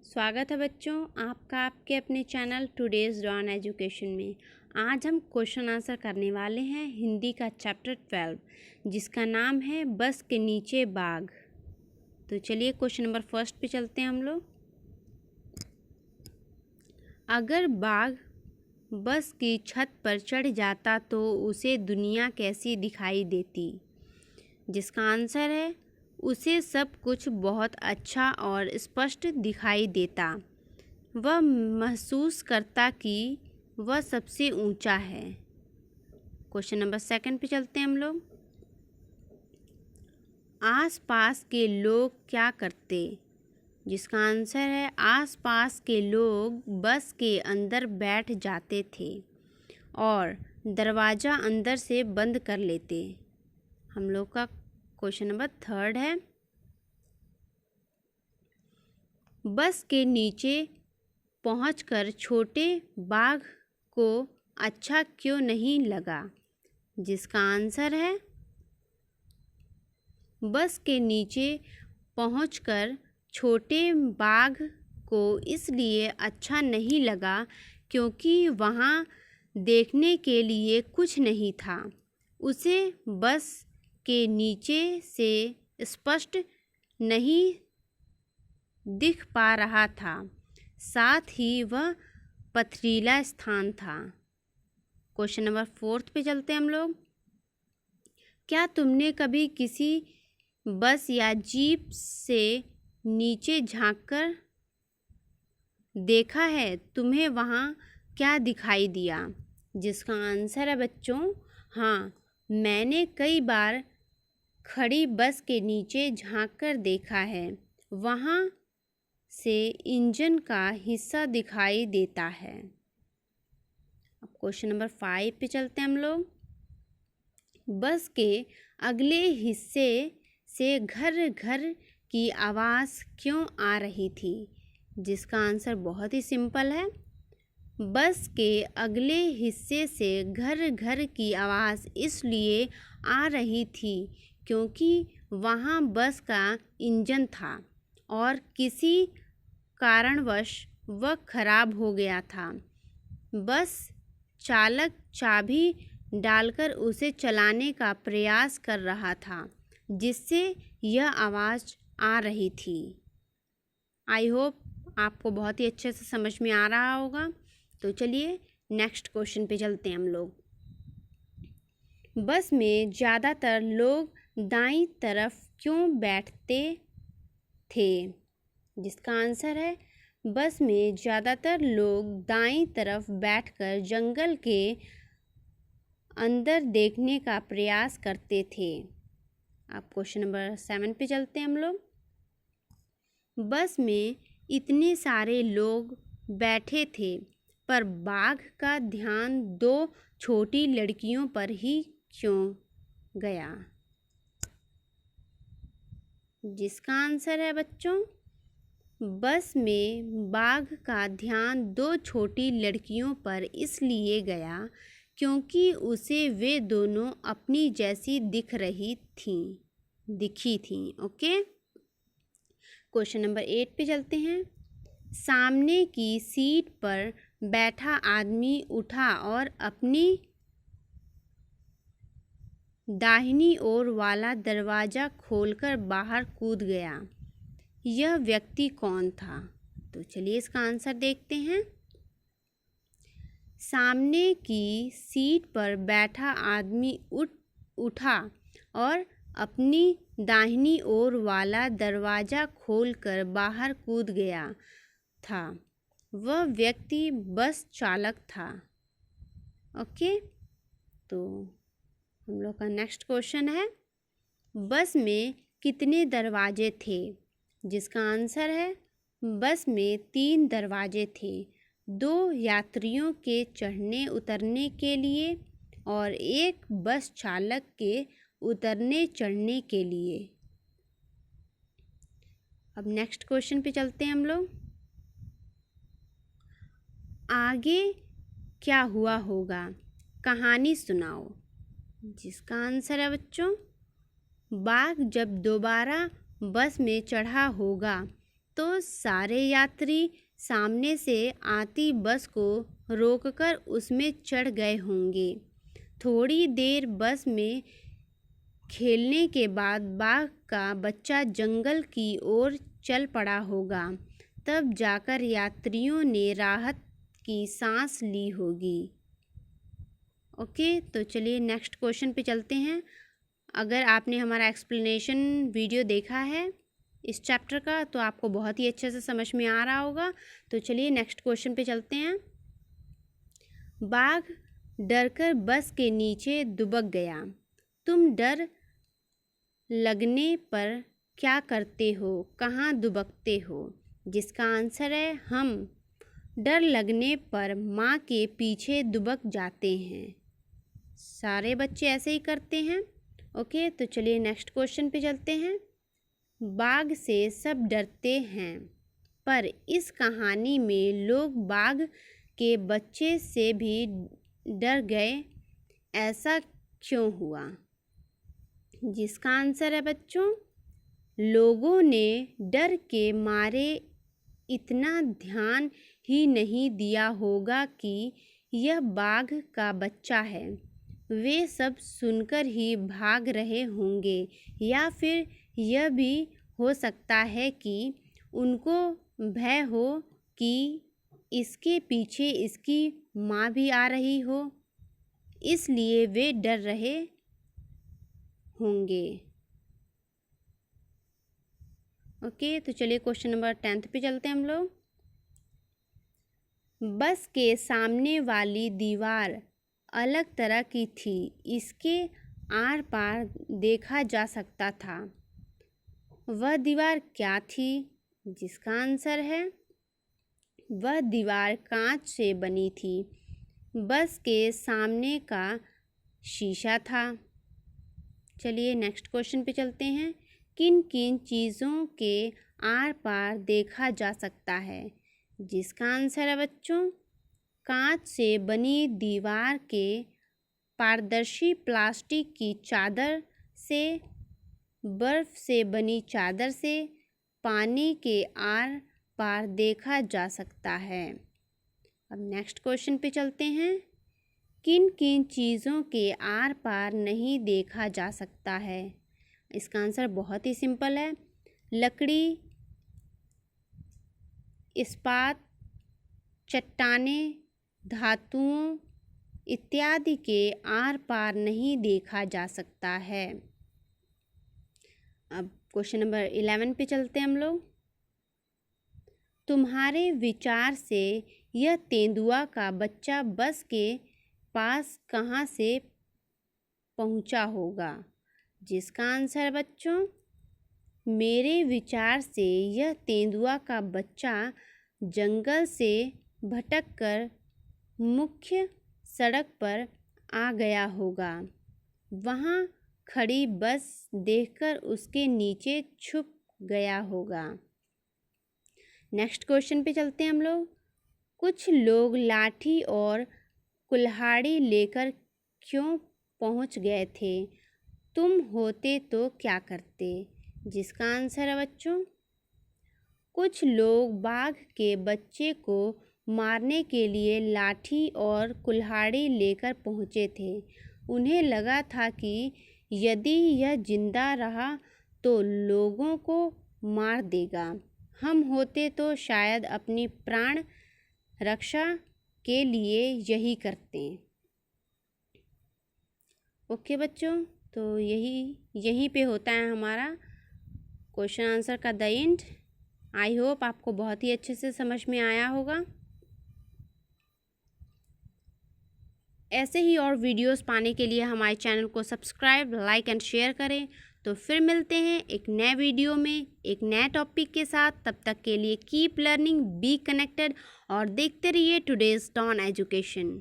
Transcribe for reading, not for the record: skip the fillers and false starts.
स्वागत है बच्चों आपका आपके अपने चैनल टुडेज डॉन एजुकेशन में। आज हम क्वेश्चन आंसर करने वाले हैं हिंदी का चैप्टर 12 जिसका नाम है बस के नीचे बाघ। तो चलिए क्वेश्चन नंबर फर्स्ट पे चलते हैं हम लोग। अगर बाघ बस की छत पर चढ़ जाता तो उसे दुनिया कैसी दिखाई देती? जिसका आंसर है उसे सब कुछ बहुत अच्छा और स्पष्ट दिखाई देता। वह महसूस करता कि वह सबसे ऊंचा है। क्वेश्चन नंबर सेकंड पे चलते हैं हम लोग। आसपास के लोग क्या करते? जिसका आंसर है आसपास के लोग बस के अंदर बैठ जाते थे और दरवाज़ा अंदर से बंद कर लेते। हम लोग का क्वेश्चन नंबर थर्ड है, बस के नीचे पहुंचकर छोटे बाघ को अच्छा क्यों नहीं लगा? जिसका आंसर है बस के नीचे पहुंचकर छोटे बाघ को इसलिए अच्छा नहीं लगा क्योंकि वहां देखने के लिए कुछ नहीं था। उसे बस के नीचे से स्पष्ट नहीं दिख पा रहा था, साथ ही वह पथरीला स्थान था। क्वेश्चन नंबर फोर्थ पे चलते हैं हम लोग। क्या तुमने कभी किसी बस या जीप से नीचे झांककर देखा है? तुम्हें वहाँ क्या दिखाई दिया? जिसका आंसर है बच्चों हाँ, मैंने कई बार खड़ी बस के नीचे झांककर देखा है। वहाँ से इंजन का हिस्सा दिखाई देता है। अब क्वेश्चन नंबर 5 पे चलते हैं हम लोग। बस के अगले हिस्से से घर घर की आवाज़ क्यों आ रही थी? जिसका आंसर बहुत ही सिंपल है। बस के अगले हिस्से से घर घर की आवाज़ इसलिए आ रही थी क्योंकि वहाँ बस का इंजन था और किसी कारणवश वह खराब हो गया था। बस चालक चाबी डालकर उसे चलाने का प्रयास कर रहा था जिससे यह आवाज़ आ रही थी। आई होप आपको बहुत ही अच्छे से समझ में आ रहा होगा। तो चलिए नेक्स्ट क्वेश्चन पे चलते हैं हम लोग। बस में ज़्यादातर लोग दाईं तरफ क्यों बैठते थे? जिसका आंसर है बस में ज़्यादातर लोग दाईं तरफ बैठकर जंगल के अंदर देखने का प्रयास करते थे। अब क्वेश्चन नंबर 7 पे चलते हैं हम लोग। बस में इतने सारे लोग बैठे थे पर बाघ का ध्यान दो छोटी लड़कियों पर ही क्यों गया? जिसका आंसर है बच्चों बस में बाघ का ध्यान दो छोटी लड़कियों पर इसलिए गया क्योंकि उसे वे दोनों अपनी जैसी दिखी थीं। ओके, क्वेश्चन नंबर 8 पे चलते हैं। सामने की सीट पर बैठा आदमी उठा और अपनी दाहिनी ओर वाला दरवाज़ा खोलकर बाहर कूद गया। यह व्यक्ति कौन था? तो चलिए इसका आंसर देखते हैं। सामने की सीट पर बैठा आदमी उठा और अपनी दाहिनी ओर वाला दरवाज़ा खोलकर बाहर कूद गया था। वह व्यक्ति बस चालक था। ओके, तो हम लोग का नेक्स्ट क्वेश्चन है, बस में कितने दरवाजे थे? जिसका आंसर है बस में 3 दरवाजे थे, 2 यात्रियों के चढ़ने उतरने के लिए और एक बस चालक के उतरने चढ़ने के लिए। अब नेक्स्ट क्वेश्चन पे चलते हैं हम लोग। आगे क्या हुआ होगा? कहानी सुनाओ। जिसका आंसर है बच्चों बाघ जब दोबारा बस में चढ़ा होगा तो सारे यात्री सामने से आती बस को रोककर उसमें चढ़ गए होंगे। थोड़ी देर बस में खेलने के बाद बाघ का बच्चा जंगल की ओर चल पड़ा होगा। तब जाकर यात्रियों ने राहत की सांस ली होगी। ओके, तो चलिए नेक्स्ट क्वेश्चन पे चलते हैं। अगर आपने हमारा एक्सप्लेनेशन वीडियो देखा है इस चैप्टर का तो आपको बहुत ही अच्छे से समझ में आ रहा होगा। तो चलिए नेक्स्ट क्वेश्चन पे चलते हैं। बाघ डरकर बस के नीचे दुबक गया। तुम डर लगने पर क्या करते हो, कहाँ दुबकते हो? जिसका आंसर है हम डर लगने पर माँ के पीछे दुबक जाते हैं। सारे बच्चे ऐसे ही करते हैं। ओके, तो चलिए नेक्स्ट क्वेश्चन पे चलते हैं। बाघ से सब डरते हैं, पर इस कहानी में लोग बाघ के बच्चे से भी डर गए, ऐसा क्यों हुआ? जिसका आंसर है बच्चों, लोगों ने डर के मारे इतना ध्यान ही नहीं दिया होगा कि यह बाघ का बच्चा है। वे सब सुनकर ही भाग रहे होंगे, या फिर यह भी हो सकता है कि उनको भय हो कि इसके पीछे इसकी माँ भी आ रही हो, इसलिए वे डर रहे होंगे। ओके, तो चलिए क्वेश्चन नंबर 10 पे चलते हैं हम लोग। बस के सामने वाली दीवार अलग तरह की थी, इसके आर पार देखा जा सकता था। वह दीवार क्या थी? जिसका आंसर है वह दीवार कांच से बनी थी। बस के सामने का शीशा था। चलिए नेक्स्ट क्वेश्चन पे चलते हैं। किन किन चीज़ों के आर पार देखा जा सकता है? जिसका आंसर है बच्चों, कांच से बनी दीवार के पारदर्शी प्लास्टिक की चादर से, बर्फ से बनी चादर से पानी के आर पार देखा जा सकता है। अब नेक्स्ट क्वेश्चन पे चलते हैं। किन किन चीज़ों के आर पार नहीं देखा जा सकता है? इसका आंसर बहुत ही सिंपल है। लकड़ी, इस्पात, चट्टानें, धातुओं इत्यादि के आर पार नहीं देखा जा सकता है। अब क्वेश्चन नंबर 11 पे चलते हैं हम लोग। तुम्हारे विचार से यह तेंदुआ का बच्चा बस के पास कहाँ से पहुँचा होगा? जिसका आंसर है बच्चों, मेरे विचार से यह तेंदुआ का बच्चा जंगल से भटककर मुख्य सड़क पर आ गया होगा। वहाँ खड़ी बस देखकर उसके नीचे छुप गया होगा। नेक्स्ट क्वेश्चन पे चलते हैं हम लोग। कुछ लोग लाठी और कुल्हाड़ी लेकर क्यों पहुँच गए थे? तुम होते तो क्या करते? जिसका आंसर है बच्चों, कुछ लोग बाघ के बच्चे को मारने के लिए लाठी और कुल्हाड़ी लेकर पहुँचे थे। उन्हें लगा था कि यदि यह जिंदा रहा तो लोगों को मार देगा। हम होते तो शायद अपनी प्राण रक्षा के लिए यही करते। ओके बच्चों, तो यहीं पे होता है हमारा क्वेश्चन आंसर का द एंड। आई होप आपको बहुत ही अच्छे से समझ में आया होगा। ऐसे ही और वीडियोस पाने के लिए हमारे चैनल को सब्सक्राइब, लाइक एंड शेयर करें। तो फिर मिलते हैं एक नए वीडियो में एक नए टॉपिक के साथ। तब तक के लिए कीप लर्निंग, बी कनेक्टेड और देखते रहिए टुडेज डॉन एजुकेशन।